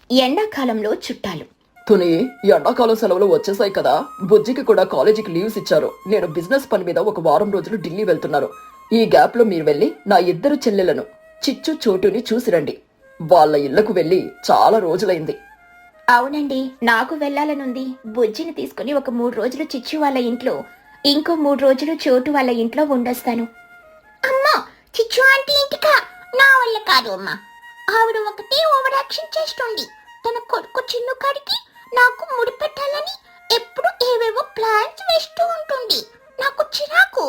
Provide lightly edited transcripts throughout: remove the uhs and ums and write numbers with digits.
ఎండాకాలంలో చుట్టాలు. తుని, ఎండాకాలం సెలవులు వచ్చేసాయి కదా. బుజ్జికి కూడా కాలేజీకి లీవ్స్ ఇచ్చారు. నేను బిజినెస్ పని మీద ఒక వారం రోజులు ఢిల్లీ వెళ్తున్నాను. ఈ గ్యాప్ లో మీరు వెళ్లి నా ఇద్దరు చెల్లెలను చిచ్చు చోటుని చూసిరండి. వాళ్ళ ఇళ్లకు వెళ్లి చాలా రోజులైంది. అవునండి, నాకు వెళ్లాలనుంది. బుజ్జిని తీసుకుని ఒక 3 రోజులు చిచ్చు వాళ్ళ ఇంట్లో, ఇంకో 3 రోజులు చోటు వాళ్ళ ఇంట్లో ఉండొస్తాను. అమ్మా, చిచ్చు ఆంటీ ఇంటికా? నా వల్ల కాదు అమ్మా. ఆవిడ ఒకటే ఓవర్ యాక్షన్ చేస్తుంది. తన కొడుకు చిన్ను కాడికి నాకు ముడి పెట్టాలని ఎప్పుడు ఏవేవో ప్లాన్స్ వేస్తూ ఉంటుంది. నాకు చిరాకు.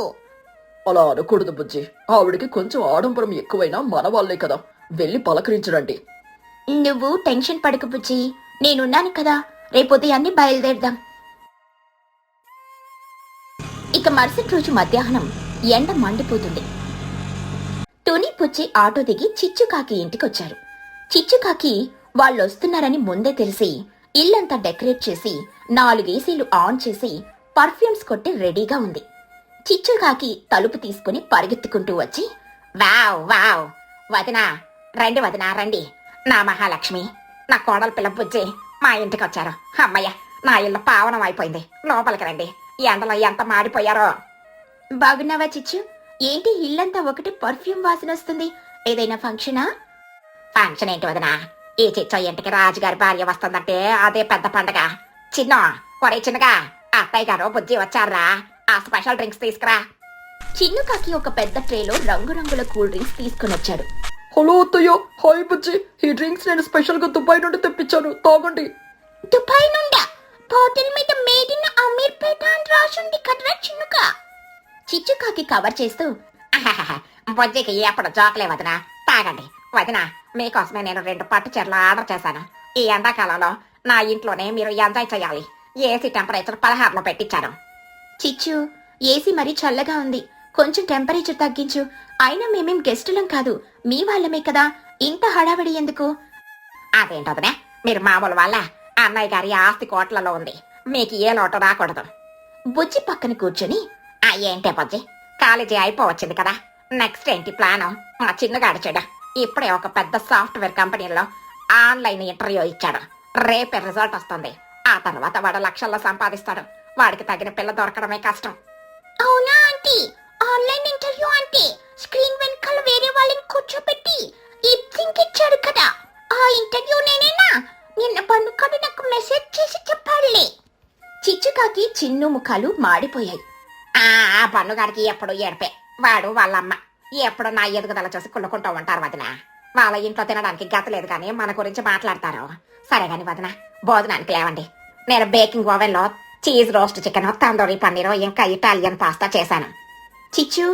అలా అనకూడదు బుజ్జి. ఆవిడికి కొంచెం ఆడంబరం ఎక్కువైనా మన వాళ్లే కదా, వెళ్లి పలకరించరండి. నువ్వు టెన్షన్ పడకు బుజ్జి, నేనున్నాను కదా. రేపు ఉదయాన్నే బయలుదేరదాం. ఇక మరుసటి రోజు మధ్యాహ్నం ఎండ మండిపోతుంది. తుని పుచ్చి ఆటో దిగి చిచ్చుకాకి ఇంటికొచ్చారు. చిచ్చుకాకి వాళ్ళొస్తున్నారని ముందే తెలిసి ఇల్లంతా డెకరేట్ చేసి 4 ఏసీలు ఆన్ చేసి పర్ఫ్యూమ్స్ కొట్టి రెడీగా ఉంది. చిచ్చుకాకి తలుపు తీసుకుని పరిగెత్తుకుంటూ వచ్చి, వావ్ వావ్, వదినా రండి, వదినా రండి. నా మహాలక్ష్మి, నా కోడల పిల్ల బుజ్జి మా ఇంటికి వచ్చారు. అమ్మయ్య, నా ఇల్లు పావనం అయిపోయింది. లోపలికి రండి. ఎండలో ఎంత మాడిపోయారో. బాగున్నావా చిచ్చు? ఏంటి ఇల్లంతా ఒకటి పర్ఫ్యూమ్ వాసన వస్తుంది? ఏదైనా ఫంక్షనా? ఫంక్షన్ ఏంటి వదినా? ఈ చిచ్చో ఇంటికి రాజుగారి భార్య వస్తుందంటే అదే పెద్ద పండగ. చిన్న, ఒరే చిన్నగా, అత్తయ్య గారు బుజ్జి వచ్చారా? ఆ స్పెషల్ డ్రింక్స్ తీసుకురా. చిన్నుకాకి ఒక పెద్ద ట్రేలో రంగురంగుల కూల్ డ్రింక్స్ తీసుకుని వచ్చాడు. హలో అత్తయ్య, హాయ్ బుజ్జి. ఈ డ్రింక్స్ నేను స్పెషల్ గా దుబాయ్ నుండి తెప్పించాను, తాగండి. దుబాయ్ నుండా? బాటిల్ మీద మేడ్ ఇన్ అమీర్పేట అని రాసుంది కదరా చిన్నుగా. చిచ్చుకాకి కవర్ చేస్తూ, బుజ్జికి ఎప్పుడు జోకలే వదినా, తాగండి. వదినా, మీకోసమే నేను 2 పట్టు చీరలు ఆర్డర్ చేశాను. ఈ ఎండాకాలంలో నా ఇంట్లోనే మీరు ఎంజాయ్ చేయాలి. ఏసీ టెంపరేచర్ 16లో పెట్టించాను. చిచ్చు, ఏసీ మరీ చల్లగా ఉంది, కొంచెం టెంపరేచర్ తగ్గించు. అయినా మేమేం గెస్టులం కాదు, మీ వాళ్ళమే కదా, ఇంత హడావిడి ఎందుకు? అదేంటోదనే, మీరు మామూలు వాళ్ళ? అన్నయ్య గారి ఆస్తి కోట్లలో ఉంది, మీకు ఏ లోటు రాకూడదు. బుజ్జి పక్కన కూర్చొని, ఏంటే బుజ్జి, కాలేజీ అయిపోవచ్చింది కదా, నెక్స్ట్ ఏంటి ప్లాను? మా చిన్నగాడు చెడు ఇప్పుడే ఒక పెద్ద సాఫ్ట్వేర్ కంపెనీలో ఆన్లైన్ ఇంటర్వ్యూ ఇచ్చాడు. రేపే రిజల్ట్ వస్తుంది. ఆ తర్వాత వాడు లక్షల్లో సంపాదిస్తాడు. వాడికి తగిన పిల్ల దొరకడమే కష్టం. అవునా ఆంటీ? ఆన్లైన్ ఇంటర్వ్యూ అంటే స్క్రీన్ వెనకాల వేరే వాళ్ళని కూర్చోబెట్టి లిప్సింగ్ ఇచ్చాడు కదా, ఆ ఇంటర్వ్యూ నేనేనా? నిన్న పన్నుకాడు నాకు మెసేజ్ చేసి చెప్పాడులే. చిచ్చుకాకి చిన్ను ముఖాలు మాడిపోయాయి. ఆ పన్నుగాడికి ఎప్పుడు ఏడిపే. వాడు వాళ్ళమ్మ ఎప్పుడు నా ఎదుగుదల చూసి కుళ్ళుకుంటూ ఉంటారు వదిన. వాళ్ళ ఇంట్లో తినడానికి గత లేదు కానీ మన గురించి మాట్లాడతారు. సరే గాని వదిన, భోజనానికి లేవండి. నేను బేకింగ్ ఓవెన్ లో cheese roast chicken, tandoori paneer, ఇంకా ఇటాలియన్ పాస్తా చేశాను. చిచ్చు,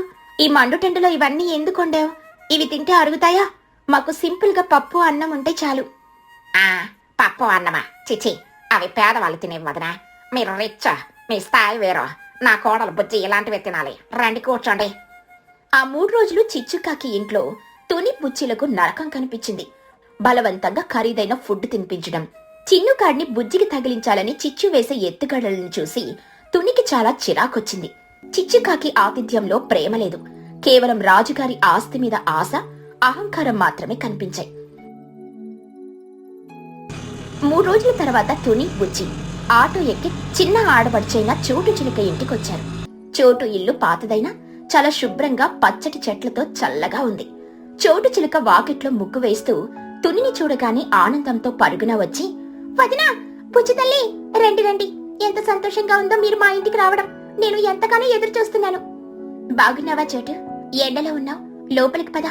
ఈ మండుటెండలో ఇవన్నీ ఎందుకు వండావు? ఇవి తింటే అరుగుతాయా? మాకు సింపుల్ గా పప్పు అన్నం ఉంటే చాలు. పప్పు అన్నమా? చిచి, అవి పేదవాళ్ళు తినేవి వదిన. మీరు రిచ్, మీ స్థాయి వేరు. నా కోడలు బుజ్జి ఇలాంటివి తినాలి. రండి కూర్చోండి. ఆ 3 రోజులు చిచ్చుకాకి ఇంట్లో తుని బుజ్జిలకు నరకం కనిపించింది. బలవంతంగా ఖరీదైన ఫుడ్ తినిపించడం, చిన్నుకాడిని బుజ్జికి తగిలించాలని చిచ్చు వేసే ఎత్తుగడలను చూసి తునికి చాలా చిరాకొచ్చింది. చిచ్చుకాకి ఆతిథ్యంలో ప్రేమ లేదు, కేవలం రాజుగారి ఆస్తి మీద ఆశ, అహంకారం మాత్రమే కనిపించాయి. 3 రోజుల తర్వాత తుని, బుజ్జి ఆటో ఎక్కి చిన్న ఆడబడిచైన చోటు చిలుక ఇంటికొచ్చారు. చోటు ఇల్లు పాతదైనా చాలా శుభ్రంగా పచ్చటి చెట్లతో చల్లగా ఉంది. చోటు చిలుక వాకిట్లో ముగ్గు వేస్తూ తునిని చూడగానే ఆనందంతో పరుగున వచ్చి, వదినా, బుజ్జి తల్లి, రండి రండి. ఎంత సంతోషంగా ఉందో మీరు మా ఇంటికి రావడం. నేను ఎంతగానో ఎదురు చూస్తున్నాను. బాగున్నావా చోటు? ఎండలో ఉన్నావు, లోపలికి పద.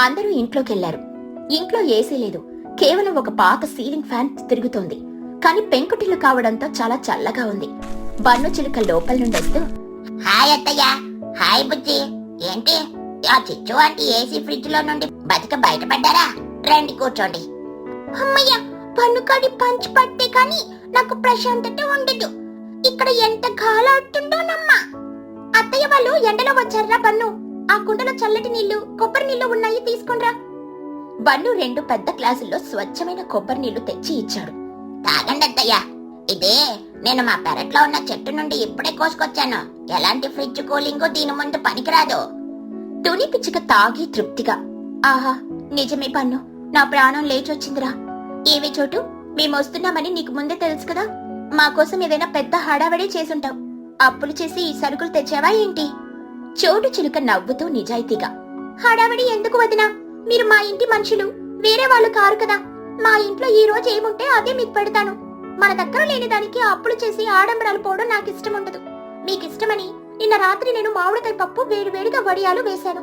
అందరూ ఇంట్లోకెళ్లారు. ఇంట్లో ఏసీ లేదు, కేవలం ఒక పాత సీలింగ్ ఫ్యాన్ తిరుగుతోంది. కాని పెంకుటిల్లు కావడంతో చాలా చల్లగా ఉంది. బన్ను చిలుక లోపల నుండి వస్తూ, హాయ్ అత్తయ్య, హాయ్ బుజ్జి. ఏంటి ఆ చిచ్చు ఆంటీ ఏసీ ఫ్రిడ్జ్ లో నుండి బయటపడ్డారా? రండి కూర్చోండి. అమ్మయ్య, పన్నుకాడి పంచి పడితే కాని నాకు ప్రశాంతత ఉండదు. ఇక్కడ ఎంత గాలాడుతుందోనమ్మా. అత్తయ్య వాళ్ళు ఎండలో వచ్చారా బన్ను? ఆ కుండలో చల్లటి నీళ్లు, కొబ్బరి నీళ్లు ఉన్నాయి, తీసుకుండ్రా. బన్ను 2 పెద్ద గ్లాసుల్లో స్వచ్ఛమైన కొబ్బరి నీళ్లు తెచ్చి ఇచ్చాడు. తాగండి అత్తయ్య, ఇదే నేను మా పెరట్లో ఉన్న చెట్టు నుండి ఇప్పుడే కోసుకొచ్చాను. ఎలాంటి ఫ్రిడ్జ్ కూలింగ్ దీని ముందు పనికిరాదు. తుని పిచ్చుక తాగి తృప్తిగా, ఆహా, నిజమే బన్ను, నా ప్రాణం లేచొచ్చిందిరా. ఏవి చోటు మేము వస్తున్నామని నీకు ముందే తెలుసు కదా, మా కోసం ఏదైనా పెద్ద హడావడి చేసుంటావు. అప్పులు చేసి ఈ సరుకులు తెచ్చావా ఏంటి? చోటు చిలుక నవ్వుతూ నిజాయితీగా, హడావడి ఎందుకు వదినా, మీరు మా ఇంటి మనుషులు, వేరే వాళ్ళు కారు కదా. మా ఇంట్లో ఈ రోజు ఏముంటే అదే మీకు పెడతాను. మన దగ్గర లేని దానికి అప్పులు చేసి ఆడంబరాలు పోవడం నాకు ఇష్టం ఉండదు. మీకిష్టమని నిన్న రాత్రి నేను మామిడికాయ పప్పు వేడివేడిగా వడియాలు వేశాను.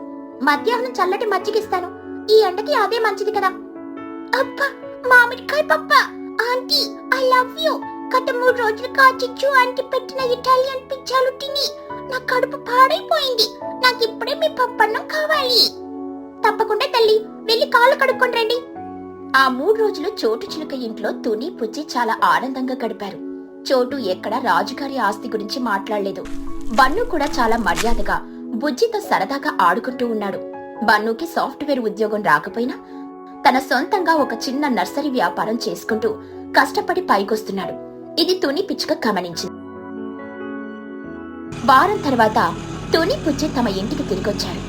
మధ్యాహ్నం చల్లటి మజ్జిగిస్తాను. ఈ ఎండకి అదే మంచిది కదా. అబ్బా, మామిడికాయ పప్ప! Aunty, I love you. గత 3 రోజులు కాచిచ్చు ఆంటీ పెట్టిన ఇటాలియన్ పిజ్జాలు తిని నా కడుపు పాడైపోయింది. నాకు ఇప్పుడే మీ పప్పన్నం కావాలి. తప్పకుండా తల్లి, వెళ్ళి కాళ్ళు కడుక్కొని రండి. ఆ 3 రోజులు చోటు చిలుక ఇంట్లో తుని పుచ్చి చాలా ఆనందంగా గడిపారు. చోటు ఎక్కడ రాజుగారి ఆస్తి గురించి మాట్లాడలేదు. బన్ను కూడా చాలా మర్యాదగా బుజ్జితో సరదాగా ఆడుకుంటూ ఉన్నాడు. బన్నుకి సాఫ్ట్వేర్ ఉద్యోగం రాకపోయినా తన సొంతంగా ఒక చిన్న నర్సరీ వ్యాపారం చేసుకుంటూ కష్టపడి పైకొస్తున్నాడు. ఇది తుని పిచ్చుక గమనించింది. వారం తర్వాత తుని పుచ్చి తమ ఇంటికి తిరిగొచ్చారు.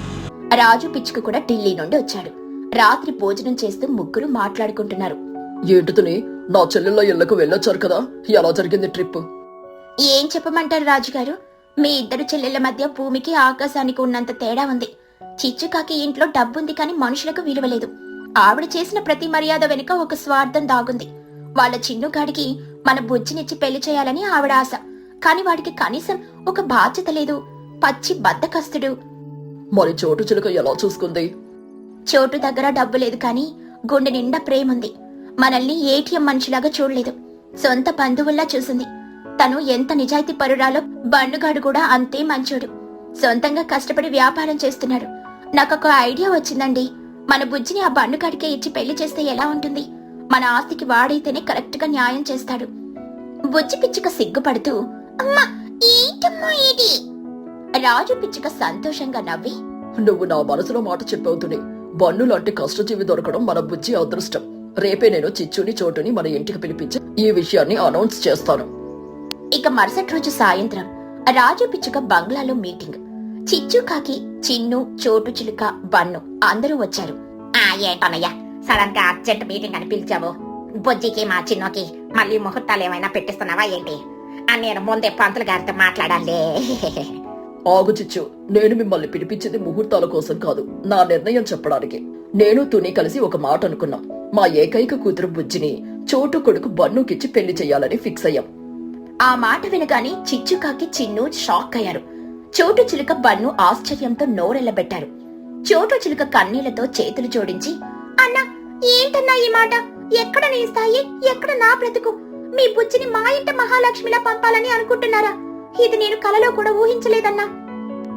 రాజు పిచ్చుక కూడా ఢిల్లీ నుండి వచ్చాడు. రాత్రి భోజనం చేస్తూ ముగ్గురు మాట్లాడుకుంటున్నారు. ఏంటితోని నా చెల్లెళ్ళ ఇళ్లకు వెళ్ళొచ్చారు కదా, ఎలా జరిగింది ట్రిప్? ఏం చెప్పమంటారు రాజుగారు, మీ ఇద్దరు చెల్లెళ్ల మధ్య భూమికి ఆకాశానికి ఉన్నంత తేడా ఉంది. చిచ్చుకాకి ఇంట్లో డబ్బుంది కాని మనుషులకు విలువలేదు. ఆవిడ చేసిన ప్రతి మర్యాద వెనుక ఒక స్వార్థం దాగుంది. వాళ్ళ చిన్నుగాడికి మన బుజ్జినిచ్చి పెళ్లి చేయాలని ఆవిడ ఆశ. కాని వాడికి కనీసం ఒక బాధ్యత లేదు. పచ్చి బద్దకస్తుడు. మరి చోటు చిలుక ఎలా చూసుకుంది? చోటు దగ్గర డబ్బు లేదు కాని గుండె నిండా ప్రేముంది. మనల్ని ఏటీఎం మనిషిలాగా చూడలేదు, సొంత బంధువుల్లా చూసింది. తను ఎంత నిజాయితీ పరురాలో బండుగాడు కూడా అంతే మంచోడు. సొంతంగా కష్టపడి వ్యాపారం చేస్తున్నాడు. నాకొక ఐడియా వచ్చిందండి. మన బుజ్జిని ఆ బండుగాడికే ఇచ్చి పెళ్లి చేస్తే ఎలా ఉంటుంది? మన ఆస్తికి వాడైతేనే కరెక్ట్ గా న్యాయం చేస్తాడు. బుజ్జి పిచ్చుక సిగ్గుపడుతూ, అమ్మా ఏంటమ్మా ఇది? రాజు పిచ్చుక సంతోషంగా నవ్వి, నువ్వు నా మనసులో మాట చెప్పవుతుని. బన్ను లాంటి కష్టజీవి దొరకడం మన బుజ్జి అదృష్టం. రేపే నేను చిచ్చుని చోటుని మన ఇంటికి పిలిపించి ఈ విషయాన్ని అనౌన్స్ చేస్తాను. ఇక మరుసటి రోజు సాయంత్రం రాజు పిచ్చుక బంగ్లాలో మీటింగ్. చిచ్చు కాకి, చిన్ను, చోటు చిలుక, బన్ను అందరూ వచ్చారు. ఏంటన్నయ్యా సడన్ గా అర్జెంట్ మీటింగ్ అని పిలిచావు? బుజ్జికి మా చిన్నోకి మళ్ళీ ముహూర్తాలు ఏమైనా పెట్టిస్తున్నావా ఏంటి? నేను ముందే పంతులు గారితో మాట్లాడాలే. ఆగు చిచ్చు, నేను మిమ్మల్ని పిలిపించింది ముహూర్తాల కోసం కాదు, నా నిర్ణయం చెప్పడానికి. నేను తుని కలిసి ఒక మాట అనుకున్నాం. మా ఏకైక కూతురు బుజ్జిని చోటు కొడుకు బన్నుకిచ్చి పెళ్లి చెయ్యాలని ఫిక్స్ అయ్యాం. ఆ మాట వినగానే చిచ్చుకాకి, చిన్ను షాక్ అయ్యారు. చోటు చిలుక, బన్ను ఆశ్చర్యంతో నోరెళ్లబెట్టారు. చోటు చిలుక కన్నీళ్లతో చేతులు జోడించి, అన్నా ఏంటన్నా ఈ మాట? ఎక్కడ నీ స్థాయి, ఎక్కడ నా బ్రతుకు? మీ బుజ్జిని మా ఇంట మహాలక్ష్మిలా పంపాలని అనుకుంటున్నారా? ఇది నేను కలలో కూడా ఊహించలేదన్నా.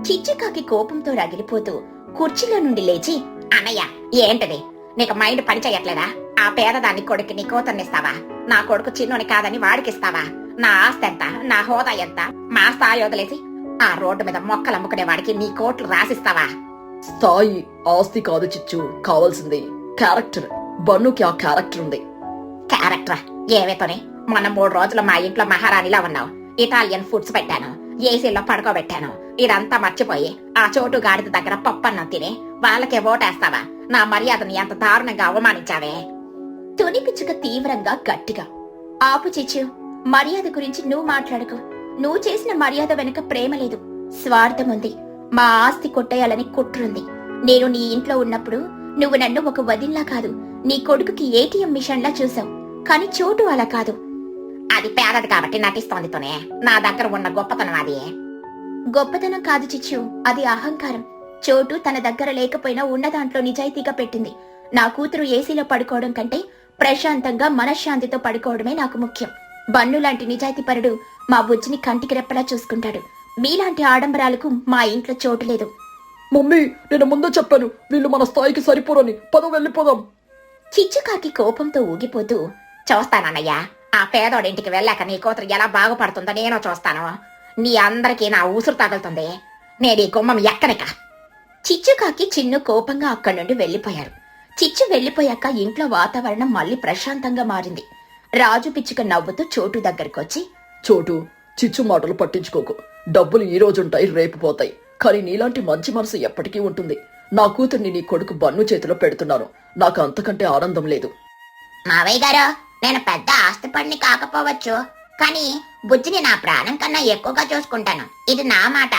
చిచ్చుకాకి కోపంతో రగిలిపోతూ కుర్చీలో నుండి లేచి, అన్నయ్య ఏంటిది? నీకు మైండ్ పని చెయ్యట్లేదా? ఆ పేదదాని కొడుకు నీ కూతుర్నిస్తావా? నా కొడుకు చిన్నోని కాదని వాడికిస్తావా? నా ఆస్తి ఎంత, నా హోదా ఎంత? మా స్థాయి వదిలేసి ఆ రోడ్డు మీద మొక్కలు అమ్ముకునే వాడికి నీ కోట్లు రాసిస్తావా? స్థాయి, ఆస్తి కాదు చిచ్చు, కావాల్సింది క్యారెక్టర్. బన్నుకి ఆ క్యారెక్టర్ ఉంది. క్యారెక్టర్ ఏవేతోనే? మొన్న 3 రోజులు మా ఇంట్లో మహారాణిలా ఉన్నావు. ఇటాలియన్ ఫుడ్స్ పెట్టాను, ఏసీలో పడుకోబెట్టాను. ఇదంతా మర్చిపోయి ఆ చోటు గాడిద దగ్గర పప్పన్నం తిని వాళ్ళకే ఓటేస్తావా? నా మర్యాదని ఎంత దారుణంగా అవమానించావే. తుని పిచ్చుక తీవ్రంగా గట్టిగా, ఆపు చిచ్చు, మర్యాద గురించి నువ్వు మాట్లాడుకో. నువ్వు చేసిన మర్యాద వెనుక ప్రేమ లేదు, స్వార్థం ఉంది. మా ఆస్తి కొట్టేయాలని కుట్రుంది. నేను నీ ఇంట్లో ఉన్నప్పుడు నువ్వు నన్ను ఒక వదిన్లా కాదు, నీ కొడుకుకి ఏటీఎం మిషన్లా చూసావు. కాని చోటు అలా కాదు. అది పేదది కాబట్టి నటిస్తోందితోనే. నా దగ్గర ఉన్న గొప్పతనం అది. గొప్పతనం కాదు చిచ్చు, అది అహంకారం. చోటు తన దగ్గర లేకపోయినా ఉన్న దాంట్లో నిజాయితీగా పెట్టింది. నా కూతురు ఏసీలో పడుకోవడం కంటే ప్రశాంతంగా మనశ్శాంతితో పడుకోవడమే నాకు ముఖ్యం. బన్ను లాంటి నిజాయితీపరుడు మా బుజ్జిని కంటికి రెప్పలా చూసుకుంటాడు. మీలాంటి ఆడంబరాలకు మా ఇంట్లో చోటు లేదు. మమ్మీ, నేను ముందే చెప్పాను వీళ్ళు మన స్థాయికి సరిపోరని. పద వెళ్ళిపోదాం. చిచ్చుకాకి కోపంతో ఊగిపోతూ, చూస్తానన్నయ్య, ఆ పేదోడింటికి వెళ్ళాక నీ కూతురు ఎలా బాగుపడుతుందో నేను చూస్తాను. నీ అందరికీ నా ఊసురు తగులుతుంది. నేను ఈ గుమ్మం ఎక్కనిక. చిచ్చుకాకి, చిన్ను కోపంగా అక్కడి నుండి వెళ్లిపోయారు. చిచ్చు వెళ్లిపోయాక ఇంట్లో వాతావరణం మళ్లీ ప్రశాంతంగా మారింది. రాజు పిచ్చుక నవ్వుతూ చోటు దగ్గరకొచ్చి, చోటు, చిచ్చు మాటలు పట్టించుకోకు. డబ్బులు ఈ రోజుంటాయి, రేపు పోతాయి. కానీ నీలాంటి మంచి మనసు ఎప్పటికీ ఉంటుంది. నా కూతుర్ని నీ కొడుకు బన్ను చేతిలో పెడుతున్నాను. నాకు అంతకంటే ఆనందం లేదు. మావయ్య గారు, నేను పెద్ద ఆస్తిపడిని కాకపోవచ్చు, కానీ బుజ్జిని నా ప్రాణం కన్నా ఎక్కువగా చూసుకుంటాను. ఇది నా మాట.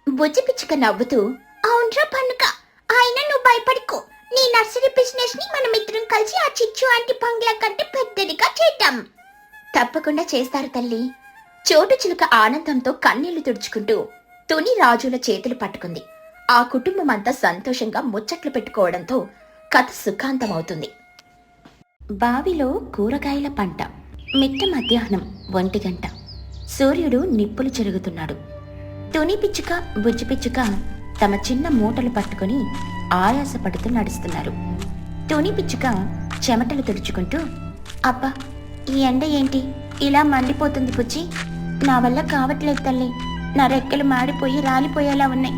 బుజ్జి పిచ్చుక నవ్వుతూ, అవునరా పన్నుక, అయినా నువ్వు భయపడుకో. నీ నర్సరీ బిజినెస్ ని మనమిద్దరం కలిసి ఆ చిచ్చు ఆంటీ బంగ్లా కంటే పెద్దదిగా చేద్దాం. తప్పకుండా చేస్తారు తల్లి. చోటు చిలుక ఆనందంతో కన్నీళ్లు తుడుచుకుంటూ తుని రాజుల చేతులు పట్టుకుంది. ఆ కుటుంబం అంతా సంతోషంగా ముచ్చట్లు పెట్టుకోవడంతో కథ సుఖాంతమవుతుంది. బావిలో కూరగాయల పంట. మిట్ట మధ్యాహ్నం 1 గంట. సూర్యుడు నిప్పులు చెరుగుతున్నాడు. తుని పిచ్చుక, బుజ్జి పిచ్చుక తమ చిన్న మూటలు పట్టుకుని ఆయాసపడుతూ నడుస్తున్నారు. తుని పిచ్చుక చెమటలు తుడుచుకుంటూ, అబ్బా, ఈ ఎండ ఏంటి ఇలా మండిపోతుంది బుజ్జి? నా వల్ల కావట్లేదు తల్లి. నా రెక్కలు మాడిపోయి రాలిపోయేలా ఉన్నాయి.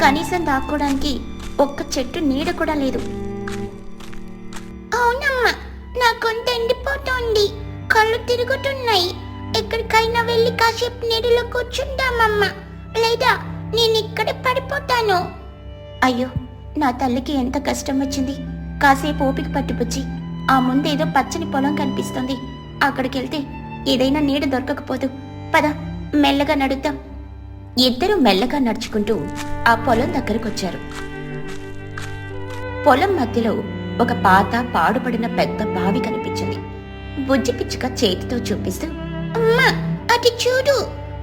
కనీసం దాక్కోడానికి ఒక్క చెట్టు నీడ కూడా లేదు. అవునమ్మా, నా గొంతు ఎండిపోతోంది, కళ్ళు తిరుగుతున్నాయి. ఎక్కడికైనా వెళ్ళి కాసేపు నీడలో కూర్చుందామమ్మా, లేదా నేను ఇక్కడే పడిపోతాను. అయ్యో, నా తల్లికి ఎంత కష్టం వచ్చింది. కాసేపు ఓపిక పట్టుపుచ్చి, ఆ ముందేదో పచ్చని పొలం కనిపిస్తుంది, అక్కడికెళ్తే ఏదైనా నీడ దొరకకపోదు. పద, మెల్లగా నడుద్దాం. ఇద్దరూ మెల్లగా నడుచుకుంటూ ఆ పొలం దగ్గరకొచ్చారు. పొలం మధ్యలో ఒక పాత పాడుపడిన పెద్ద బావి కనిపించింది. బుజ్జి పిచ్చుక చేతితో చూపిస్తూ, అమ్మా, అది చూడు,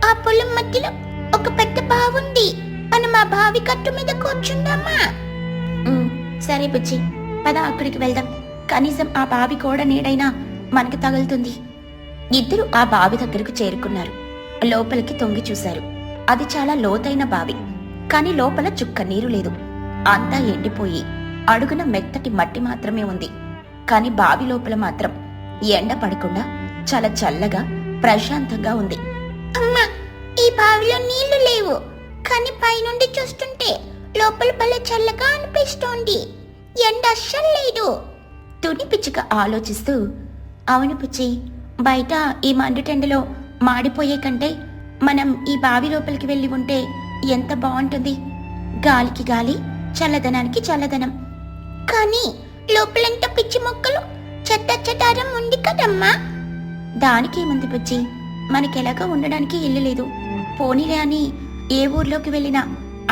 ఆ పొలం మధ్యలో ఒక పెద్ద బావుంది. మనం ఆ బావి కట్టు మీద కూర్చుందామా? సరే బుజ్జి, పద అక్కడికి వెళ్దాం. కనీసం ఆ బావి గోడ నీడైనా మనకి తగులుతుంది. ఇద్దరు ఆ బావి దగ్గరకు చేరుకున్నారు. లోపలికి తొంగి చూశారు. అది చాలా లోతైన బావి, కాని లోపల చుక్క నీరు లేదు. అంతా ఎండిపోయి అడుగున మెత్తటి మట్టి మాత్రమే ఉంది. కాని బావి లోపల మాత్రం ఎండ పడకుండా చాలా చల్లగా ప్రశాంతంగా ఉంది. అమ్మా, ఈ బావిలో నీళ్లు లేవు, కాని పైనుండి చూస్తుంటే లోపల భలే చల్లగా అనిపిస్తోంది. ఎండ అస్సలు లేదు. తుని పిచ్చుక ఆలోచిస్తూ, అవును పుచ్చి, బయట ఈ మండుటెండలో మాడిపోయే కంటే మనం ఈ బావి లోపలికి వెళ్ళి ఉంటే ఎంత బాగుంటుంది. గాలికి గాలి, చల్లదనానికి చల్లదనం. కానీ లోపలంతా పిచ్చి మొక్కలు, చెత్త చెదారం ఉంది కదమ్మా. దానికేముంది బుజ్జి, మనకెలాగా ఉండడానికి ఇల్లు లేదు. పోనీలే అని ఏ ఊర్లోకి వెళ్ళినా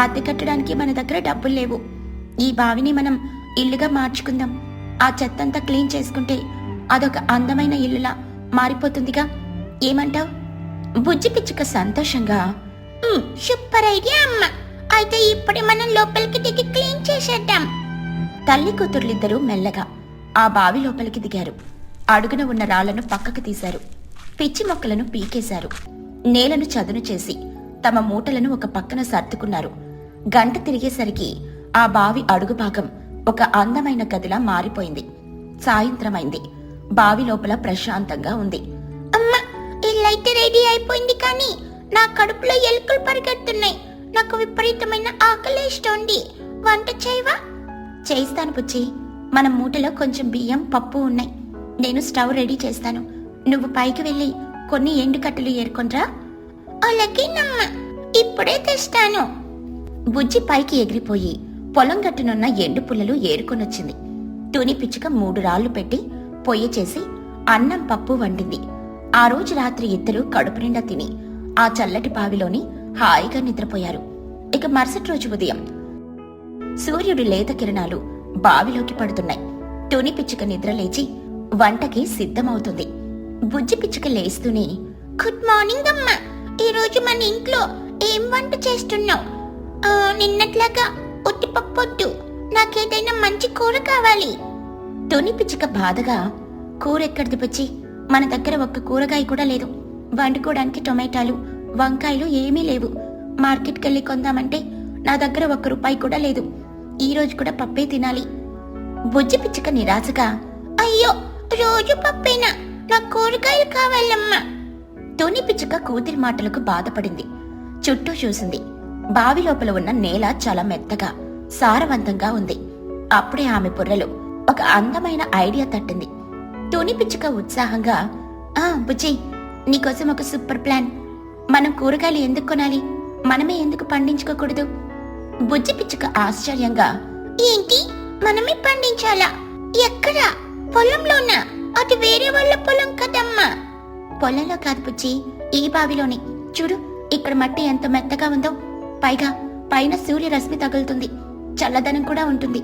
అద్దె కట్టడానికి మన దగ్గర డబ్బులు లేవు. ఈ బావిని మనం ఇల్లుగా మార్చుకుందాం. ఆ చెత్తంతా క్లీన్ చేసుకుంటే అదొక అందమైన ఇల్లులా మారిపోతుందిగా. ఏమంటావ్? బుజ్జి పిచ్చుక సంతోషంగా, సూపర్ ఐడియా అమ్మ. అయితే ఇప్పుడే మనం లోపలికి దిగి క్లీన్ చేసేద్దాం. తల్లి కూతుర్లిద్దరూ మెల్లగా ఆ బావి లోపలికి దిగారు. అడుగున ఉన్న రాళ్లను పక్కకు తీశారు. పిచ్చి మొక్కలను పీకేశారు. నేలను చదును చేసి తమ మూటలను ఒక పక్కన సర్దుకున్నారు. గంట తిరిగేసరికి ఆ బావి అడుగు భాగం ఒక అందమైన గదిలా మారిపోయింది. సాయంత్రమైంది. బావి లోపల ప్రశాంతంగా ఉంది. అమ్మా, ఇల్లైతే రెడీ అయిపోయింది, కానీ నా కడుపులో ఎలుకలు పరిగెడుతున్నాయి. నాకు విపరీతమైన ఆకలేస్తోంది. వంట చేయవా? చేస్తాను పుచ్చి. మన మూటలో కొంచెం బియ్యం, పప్పు ఉన్నాయి. నేను స్టవ్ రెడీ చేస్తాను. నువ్వు పైకి వెళ్ళి కొన్ని ఎండు కట్టెలు ఏరుకొనరా. అలాగేనమ్మా, ఇప్పుడే తెస్తాను. బుజ్జి పైకి ఎగిరిపోయి పొలం గట్టునున్న ఎండు పుల్లలు ఏరుకొనొచ్చింది. తుని పిచ్చుక 3 రాళ్లు పెట్టి పొయ్యి చేసి అన్నం, పప్పు వండింది. ఆ రోజు రాత్రి ఇద్దరు కడుపు నిండా తిని ఆ చల్లటి బావిలోని హాయిగా నిద్రపోయారు. ఇక మరుసటి రోజు ఉదయం సూర్యుడి లేత కిరణాలు బావిలోకి పడుతున్నాయి. తుని పిచ్చుక నిద్ర లేచి వంటకి సిద్ధమవుతుంది. బుజ్జి పిచ్చుక లేస్తూనే, గుడ్ మార్నింగ్ అమ్మా. ఈ రోజు మన ఇంట్లో ఏం వంట చేస్తున్నావు? నిన్నట్లాగా ఉట్టిపప్పొద్దు, నాకేదైనా మంచి కూర కావాలి. తుని పిచ్చుక బాధగా, కూరెక్కడిది బుజ్జి? మన దగ్గర ఒక్క కూరగాయ కూడా లేదు. వండుకోవడానికి టొమాటాలు, వంకాయలు ఏమీ లేవు. మార్కెట్కెళ్ళి కొందామంటే నా దగ్గర ₹1 కూడా లేదు. ఈ రోజు కూడా పప్పే తినాలి. బుజ్జి పిచ్చుక నిరాశగా, అయ్యో, రోజు పప్పేనా? నాకు కూరగాయలు కావాలమ్మా. తుని పిచ్చుక కూతురి మాటలకు బాధపడింది. చుట్టూ చూసింది. బావి లోపల ఉన్న నేల చాలా మెత్తగా, సారవంతంగా ఉంది. అప్పుడే ఆమె బుర్రలో ఒక అందమైన ఐడియా తట్టింది. తుని పిచ్చుక ఉత్సాహంగా, బుజ్జి, నీకోసం ఒక సూపర్ ప్లాన్. మనం కూరగాయలు ఎందుకు కొనాలి? మనమే ఎందుకు పండించుకోకూడదు? బుజ్జి పిచ్చుక ఆశ్చర్యంగా, ఏంటి, మనమే పండించాలా? ఎక్కడా? పొలంలోనా? అది వేరే వాళ్ళ పొలం కదమ్మా. పొలంలో కాదు బుజ్జి, ఈ బావిలోనే. చూడు ఇక్కడ మట్టి ఎంత మెత్తగా ఉందో. పైగా పైన సూర్యరశ్మి తగులుతుంది, చల్లదనం కూడా ఉంటుంది.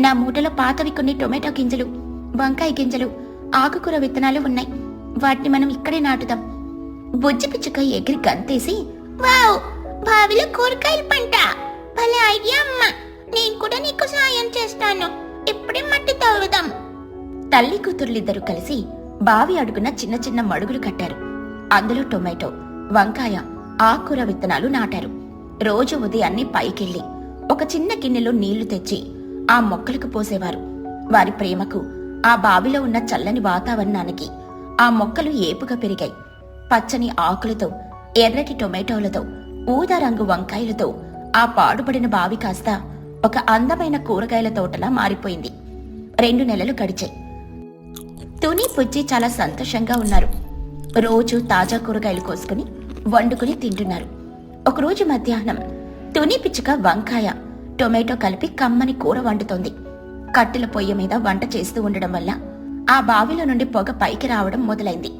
నా మూటలో పాతవి కొన్ని టొమాటో గింజలు, వంకాయ గింజలు, ఆకుకూర విత్తనాలు ఉన్నాయి. వాటిని మనం ఇక్కడే నాటుదాం. బుజ్జి పిచ్చుక ఎగిరి గంతేసి, వావ్, బావిలో కూరగాయల పంట, భలే ఐడియా అమ్మా. నేను కూడా నీకు సాయం చేస్తాను. ఇప్పుడే మట్టి తవ్వుదాం. తల్లి కూతుర్లిద్దరూ కలిసి బావి అడుగున చిన్న చిన్న మడుగులు కట్టారు. అందులో టొమాటో, వంకాయ, ఆకుకూర విత్తనాలు నాటారు. రోజు ఉదయాన్నే పైకెళ్లి ఒక చిన్న గిన్నెలో నీళ్లు తెచ్చి ఆ మొక్కలకు పోసేవారు. వారి ప్రేమకు, ఆ బావిలో ఉన్న చల్లని వాతావరణానికి ఆ మొక్కలు ఏపుగా పెరిగాయి. పచ్చని ఆకులతో, ఎర్రటి టొమాటోలతో, ఊదా రంగు వంకాయలతో ఆ పాడుపడిన బావి కాస్త ఒక అందమైన కూరగాయల తోటలా మారిపోయింది. 2 నెలలు గడిచాయి. తుని పుజ్జి చాలా సంతోషంగా ఉన్నారు. రోజు తాజా కూరగాయలు కోసుకుని వండుకుని తింటున్నారు. ఒకరోజు మధ్యాహ్నం తుని పిచ్చుక వంకాయ, టొమాటో కలిపి కమ్మని కూర వండుతోంది. కట్టెల పొయ్యి మీద వంట చేస్తూ ఉండడం వల్ల ఆ బావిలో నుండి పొగ పైకి రావడం మొదలైంది.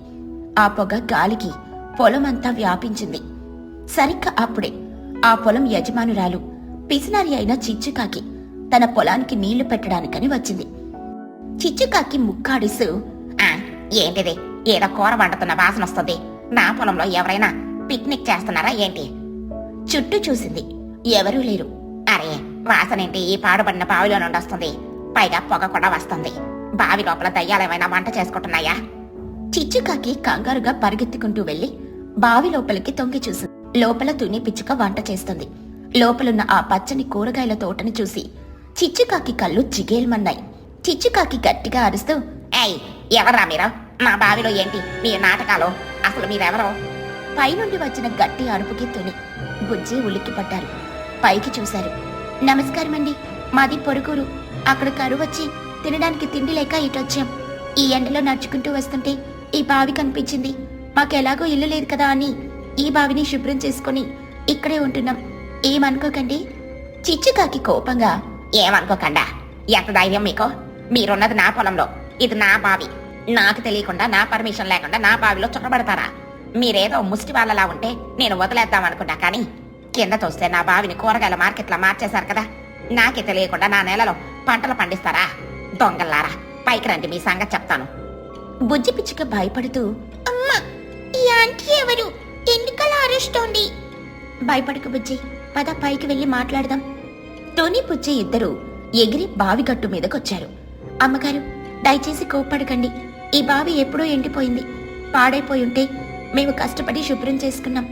ఆ పొగ గాలికి పొలమంతా వ్యాపించింది. సరిగ్గా అప్పుడే ఆ పొలం యజమానురాలు పిసినారి అయిన చిచ్చుకాకి తన పొలానికి నీళ్లు పెట్టడానికని వచ్చింది. చిచ్చుకాకి ముక్కాడిస్తూ, ఏంటిది? ఏదో కూర వండుతున్న వాసన వస్తుంది. నా పొలంలో ఎవరైనా పిక్నిక్ చేస్తున్నారా ఏంటి? చుట్టూ చూసింది. ఎవరూ లేరు. అరే, వాసనేంటి ఈ పాడుపడిన బావిలో నుండి వస్తుంది? పైగా పొగ కూడా వస్తుంది. బావి లోపల దయ్యాలేమైనా వంట చేసుకుంటున్నాయా? చిచ్చుకాకి కంగారుగా పరిగెత్తుకుంటూ వెళ్లి బావి లోపలికి తొంగి చూసింది. లోపల తుని పిచ్చుక వంట చేస్తుంది. లోపలున్న ఆ పచ్చని కూరగాయల తోటని చూసి చిచ్చుకాకి కళ్ళు జిగేల్మన్నాయి. చిచ్చుకాకి గట్టిగా అరుస్తూ, ఏయ్, ఎవర్రా మీరు? మా బావిలో ఏంటి మీ నాటకాలు? అసలు మీరెవరో? పైనుండి వచ్చిన గట్టి అరుపుకి తుని, బుజ్జి ఉలిక్కిపడ్డారు. పైకి చూశారు. నమస్కారమండి, మాది పొరుగురు. అక్కడ కరువు వచ్చి తినడానికి తిండి లేక ఇటొచ్చాం. ఈ ఎండలో నడుచుకుంటూ వస్తుంటే ఈ బావి కనిపించింది. మాకెలాగో ఇల్లు లేదు కదా అని ఈ బావిని శుభ్రం చేసుకుని ఇక్కడే ఉంటున్నాం. ఏమనుకోకండి. చిచ్చుకాకి కోపంగా, ఏమనుకోకుండా? ఎంత ధైర్యం మీకు? మీరున్నది నా పొలంలో, ఇది నా బావి. నాకు తెలియకుండా, నా పర్మిషన్ లేకుండా నా బావిలో చుట్టబడతారా? మీరేదో ముష్టి వాళ్ళలా ఉంటే నేను వదిలేద్దామనుకున్నా, కానీ కింద తోస్తే నా బావిని కూరగాయల మార్కెట్లో మార్చేశారు కదా. నాకే తెలియకుండా నా నేలలో పంటలు పండిస్తారా? దొంగల్లారా, పైకి రండి, మీ సంగతి చెప్తాను. బుజ్జి పిచ్చుక భయపడుతూ, అమ్మా, ఈ ఆంటీ ఎవరు? ఎందుకలా అరుస్తోంది? భయపడకు బుజ్జి, పద పైకి వెళ్లి మాట్లాడదాం. టోనీ బుజ్జి ఇద్దరూ ఎగిరి బావి గట్టు మీదకొచ్చారు. అమ్మగారు, దయచేసి కోప్పడకండి. ఈ బావి ఎప్పుడూ ఎండిపోయింది. పాడైపోయి ఉంటే మేము కష్టపడి శుభ్రం చేసుకున్నాం.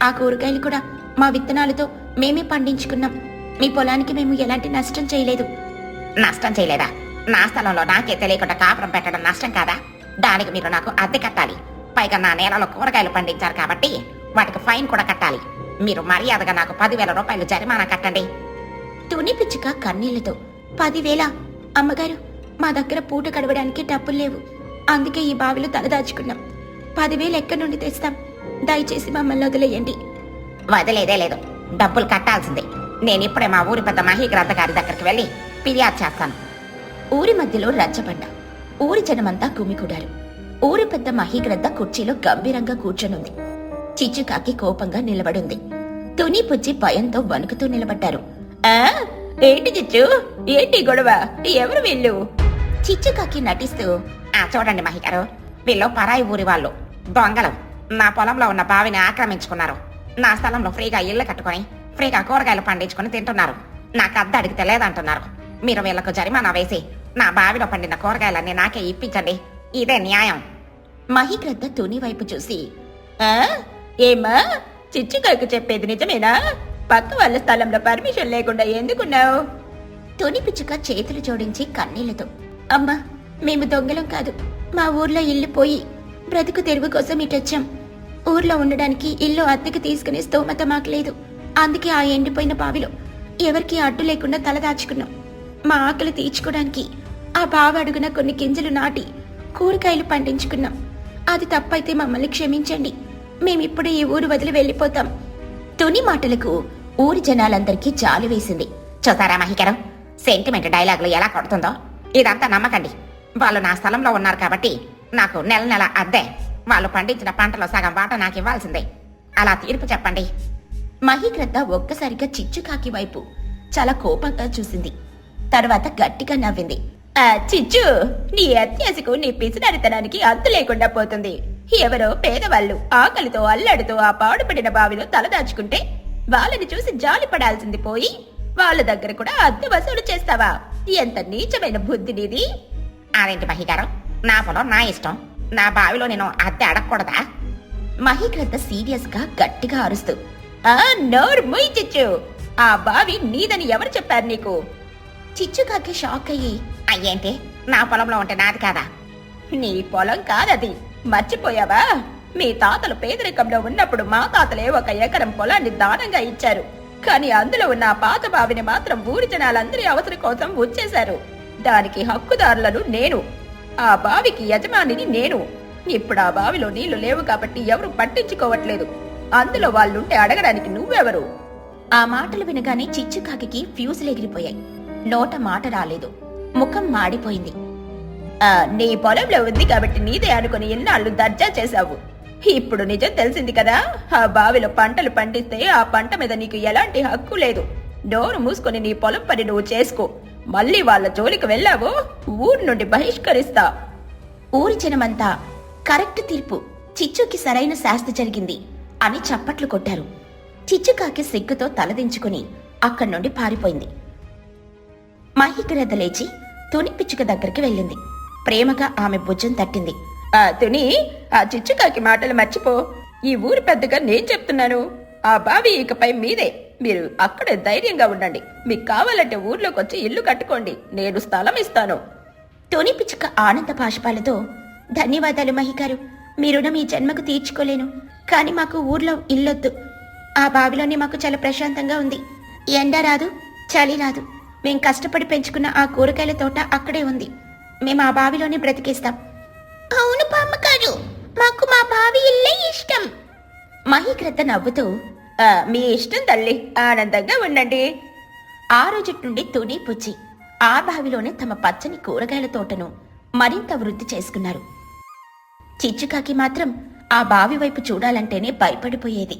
ఆ కూరగాయలు కూడా మా విత్తనాలతో మేమే పండించుకున్నాం. మీ పొలానికి మేము ఎలాంటి నష్టం చేయలేదు. నష్టం చేయలేదా? నా స్థలంలో నాకే తెలియకుండా కాపురం పెట్టడం నష్టం కాదా? దానికి మీరు నాకు అద్దె కట్టాలి. పైగా నా నేలలో కూరగాయలు పండించారు కాబట్టి వాటికి ఫైన్ కూడా కట్టాలి. మీరు మర్యాదగా నాకు 10,000 రూపాయలు జరిమానా కట్టండి. తుని పిచ్చుక కన్నీళ్లతో, 10,000? అమ్మగారు, మా దగ్గర పూట గడవడానికి డబ్బులు లేవు. అందుకే ఈ బావిలో తలదాచుకున్నాం. 10,000 ఎక్కడి నుండి తెస్తాం? దయచేసి మమ్మల్ని వదిలేయండి. వదిలేదే లేదు, డబ్బులు కట్టాల్సిందే. నేనిప్పుడే మా ఊరి పెద్ద మహీగ్రద్ద గారి దగ్గరికి వెళ్ళి ఫిర్యాదు చేస్తాను. ఊరి మధ్యలో రచ్చబండ. ఊరి జనమంతా గుమికూడారు. ఊరి పెద్ద మహీగ్రద్ద కుర్చీలో గంభీరంగా కూర్చొనుంది. చిచ్చుకాకి కోపంగా నిలబడింది. తుని పుచ్చి భయంతో వణుకుతూ నిలబడ్డారు. ఏంటి చిచ్చు? ఏంటి గొడవ? ఎవరు వీళ్ళు? చిచ్చుకాకి నటిస్తూ, చూడండి మహిగారు, వీళ్ళు పరాయి ఊరి వాళ్ళు, దొంగలు. నా పొలంలో ఉన్న బావిని ఆక్రమించుకున్నారు. నా స్థలంలో ఫ్రీగా ఇళ్లు కట్టుకొని ఫ్రీగా కూరగాయలు పండించుకుని తింటున్నారు. నాకు అద్దె అడిగితే లేదంటున్నారు. మీరు వీళ్లకు జరిమానా వేసి నా బావిలో పండిన కూరగాయలన్నీ నాకే ఇప్పించండి. ఇదే న్యాయం. మహీగ్రద్ద తుని వైపు చూసి, ఏమా, చిచ్చుకాకి చెప్పేది నిజమేనా? పక్క వాళ్ళ స్థలంలో పర్మిషన్ లేకుండా ఎందుకున్నావు? తుని పిచ్చుక చేతులు జోడించి కన్నీళ్లతో, అమ్మా, మేము దొంగలం కాదు. మా ఊర్లో ఇల్లు పోయి బ్రతుకు తెరువు కోసం ఇటొచ్చాం. ఊర్లో ఉండడానికి ఇల్లు అద్దెకు తీసుకునే స్తోమత మాకు లేదు. అందుకే ఆ ఎండిపోయిన బావిలో ఎవరికి అడ్డు లేకుండా తలదాచుకున్నాం. మా ఆకలి తీర్చుకోవడానికి ఆ బావి అడుగున కొన్ని గింజలు నాటి కూరగాయలు పండించుకున్నాం. అది తప్పైతే మమ్మల్ని క్షమించండి. మేమిప్పుడే ఈ ఊరు వదిలి వెళ్ళిపోతాం. తుని మాటలకు ఊరి జనాలందరికీ జాలి వేసింది. చూసారా మహికరం, సెంటిమెంట్ డైలాగులు ఎలా కొడుతుందో? ఇదంతా నమ్మకండి. వాళ్ళు నా స్థలంలో ఉన్నారు కాబట్టి నాకు నెల నెల అద్దె, వాళ్ళు పండించిన పంటలో సగం వాటా నాకు ఇవ్వాల్సిందే. అలా తీర్పు చెప్పండి. మహీగ్రద్ద ఒక్కసారిగా చిచ్చుకాకి వైపు చాలా కోపంగా చూసింది. తర్వాత గట్టిగా నవ్వింది. చిచ్చు, నీ అత్యాశకు నీ పిసినారితనానికి అంతు లేకుండా పోతుంది. ఎవరో పేదవాళ్ళు ఆకలితో అల్లాడుతూ ఆ పాడుపడిన బావిలో తలదాచుకుంటే వాళ్ళని చూసి జాలి పడాల్సింది పోయి వాళ్ళ దగ్గర కూడా అద్దె వసూలు చేస్తావా? ఎంత నీచమైన బుద్ధి నీది. అదేంటి మహిగారు, నా పొలం నా ఇష్టం, నా బావిలో నేను అద్దె అడగకూడదా? మహీగ్రద్ద సీరియస్ గా గట్టిగా అరుస్తూ, నోరు ముయ్ చిచ్చు, ఆ బావి నీదని ఎవరు చెప్పారు నీకు? చిచ్చుకాకి షాక్ అయ్యి, అయ్యేంటి, నా పొలంలో ఉంటే నాది కాదా? నీ పొలం కాదది, మర్చిపోయావా? మీ తాతలు పేదరికంలో ఉన్నప్పుడు మా తాతలే 1 ఎకరం పొలాన్ని దానంగా ఇచ్చారు. కానీ అందులో ఉన్న ఆ పాత బావిని మాత్రం ఊరి జనాలందరి అవసరం కోసం ఉంచేశారు. దానికి హక్కుదారులను నేను, ఆ బావికి యజమానిని నేను. ఇప్పుడు ఆ బావిలో నీళ్లు లేవు కాబట్టి ఎవరు పట్టించుకోవట్లేదు. అందులో వాళ్ళుంటే అడగడానికి నువ్వెవరు? ఆ మాటలు వినగానే చిచ్చుకాకి ఫ్యూజులు ఎగిరిపోయాయి. నోట మాట రాలేదు, ముఖం మాడిపోయింది. నీ పొలంలో ఉంది కాబట్టి నీదే అనుకుని ఇన్నాళ్ళు దర్జా చేశావు. ఇప్పుడు నిజం తెలిసింది కదా, ఆ బావిలో పంటలు పండిస్తే ఆ పంట మీద నీకు ఎలాంటి హక్కు లేదు. నోరు మూసుకొని నీ పొలం పని నువ్వు చేసుకో. మళ్ళీ వాళ్ళ జోలికి వెళ్ళావో ఊరి నుండి బహిష్కరిస్తా. ఊరి జనమంతా కరెక్ట్ తీర్పు, చిచ్చుకి సరైన శాస్తి జరిగింది అని చప్పట్లు కొట్టారు. చిచ్చుకాకి సిగ్గుతో తలదించుకుని అక్కడి నుండి పారిపోయింది. మహీగ్రద్ద లేచి తుని పిచ్చుక దగ్గరికి వెళ్ళింది. ప్రేమగా ఆమె భుజం తట్టింది. తుని, ఆ చిచ్చుకాకి మాటలు మర్చిపో. ఈ ఊరి పెద్దగా నేను చెప్తున్నాను. ఆ బావి ఇకపై మీదే. మీరు అక్కడే ధైర్యంగా ఉండండి. మీకు కావాలంటే ఊర్లోకి వచ్చి ఇల్లు కట్టుకోండి, నేను స్థలం ఇస్తాను. తుని పిచ్చుక ఆనంద బాష్పాలతో, ధన్యవాదాలు మహిగారు, మీ రుణం ఈ జన్మకు తీర్చుకోలేను. కాని మాకు ఊర్లో ఇల్లొద్దు. ఆ బావిలోనే మాకు చాలా ప్రశాంతంగా ఉంది. ఎండ రాదు, చలి రాదు. మేం కష్టపడి పెంచుకున్న ఆ కూరగాయల తోట అక్కడే ఉంది. మేము ఆ బావిలోనే బ్రతికేస్తాం. అవును బామ్మగారు, మాకు మా బావి ఇల్లే ఇష్టం. మహీగ్రద్ద నవ్వుతూ, మీ ఇష్టం తల్లి, ఆనందంగా ఉండండి. ఆ రోజు నుండి తుని పుచ్చి ఆ బావిలోనే తమ పచ్చని కూరగాయల తోటను మరింత వృద్ధి చేసుకున్నారు. చిచ్చుకాకి మాత్రం ఆ బావి వైపు చూడాలంటేనే భయపడిపోయేది.